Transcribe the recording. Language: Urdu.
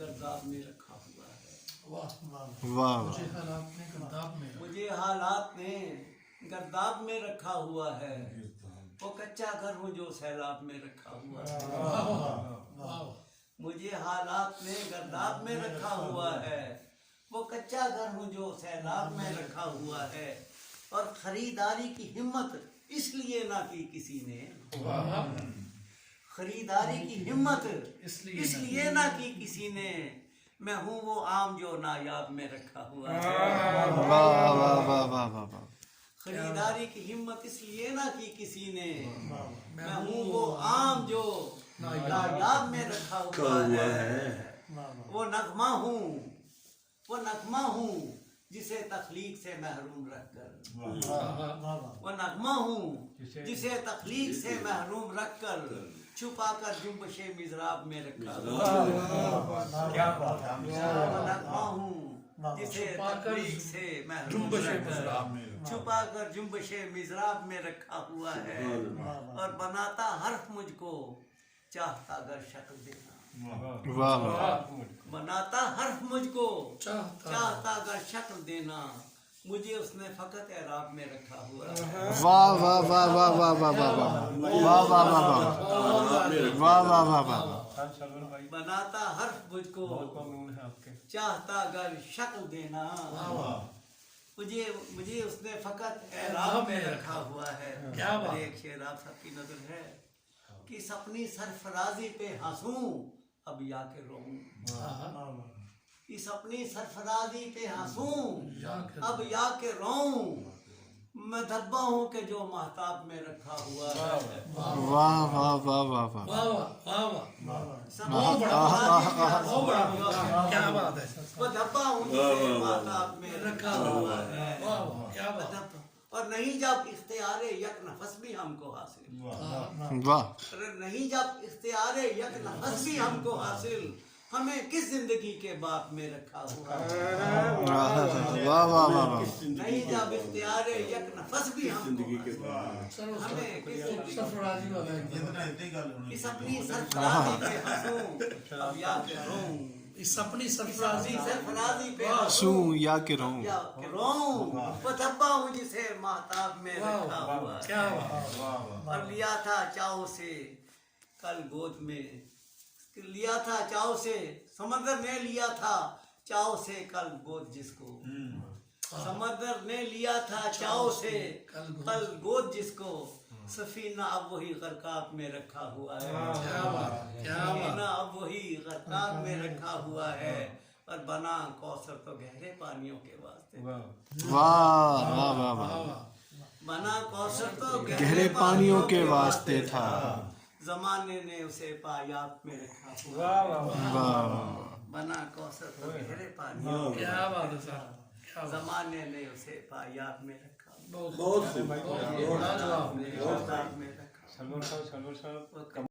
گرداب میں رکھا ہوا ہے۔ واہ مجھے حالات نے گرداب میں رکھا ہوا ہے، وہ کچا گھر ہوں جو سیلاب میں رکھا ہوا ہے۔ مجھے حالات نے گرداب میں رکھا ہوا ہے، وہ کچا گھر ہوں جو سیلاب میں رکھا ہوا ہے، اور خریداری کی ہمت اس لیے نہ کی کسی نے، خریداری کی ہمت اس لیے نہ کی کسی نے، میں ہوں وہ آم جو نایاب میں رکھا ہوا ہے۔ خریداری کی ہمت اس لیے نہ کی کسی نے، میں ہوں وہ آم جو نایاب میں رکھا ہوا ہے۔ وہ نغمہ ہوں جسے تخلیق سے محروم رکھ کر، وہ نغمہ ہوں جسے تخلیق سے محروم رکھ کر، چھپا کر جنبش مضراب میں رکھا ہوا ہے۔ وہ نغمہ ہوں جسے تخلیق سے محروم رکھ کر، چھپا کر جنبش مضراب میں رکھا ہوا ہے، اور بناتا حرف مجھ کو چاہتا اگر شکل دینا، بناتا حرف مجھ کو چاہتا اگر شکل دینا، مجھے اس نے فقط اعراب میں رکھا ہوا ہے۔ واہ واہ واہ واہ واہ واہ واہ واہ واہ واہ واہ واہ، بناتا حرف مجھ کو چاہتا اگر شکل دینا، مجھے اس نے فقط اعراب میں رکھا ہوا ہے۔ ایک شعر آپ سب کی نظر ہے کہ اپنی سرفرازی پہ ہنسوں اب یا کے روؤں، اس اپنی سرفرازی پہ ہنسوں اب یا کے روؤں، میں دھبا ہوں کہ جو مہتاب میں رکھا ہوا ہے۔ واہ واہ واہ واہ واہ، وہ دھبا ہوں جسے مہتاب میں رکھا ہوا ہے، اور نہیں جب اختیار یک نفس بھی ہم کو حاصل، واہ نہیں جب اختیار یک نفس بھی ہم کو حاصل، ہمیں کس زندگی کے باپ میں رکھا ہوا ہے۔ واہ واہ واہ، نہیں جب اختیار یک نفس بھی ہم کو حاصل، ہمیں کس زندگی اس اپنی سرفرازی پہ ہنسوں اب یا کہ روؤں، اس اپنی سرفرازی سرفرازی پہ سوں یا کہ رہوں، یا کہ روؤں، وہ دھبا ہوں جسے مہتاب میں رکھا ہوا ہے۔ اور لیا تھا چاؤ سے کل گود میں، لیا تھا چاؤ سے سمندر نے لیا تھا چاؤ سے کل گود جس کو، سمندر نے لیا تھا چاؤ سے کل گود جس کو، سفینہ اب وہی غرقاب میں رکھا ہوا ہے، سفینہ اب وہی غرقاب میں رکھا ہوا ہے، اور بنا کوثر تو گہرے پانیوں کے واسطے، واہ واہ واہ واہ، بنا کوثر تو گہرے پانیوں کے واسطے تھا، زمانے نے اسے پایاب میں رکھا ہوا، بنا کوثر تو گہرے پانیوں کے واسطے، زمانے نے اسے پایاب میں رکھا، بہت میں رکھا۔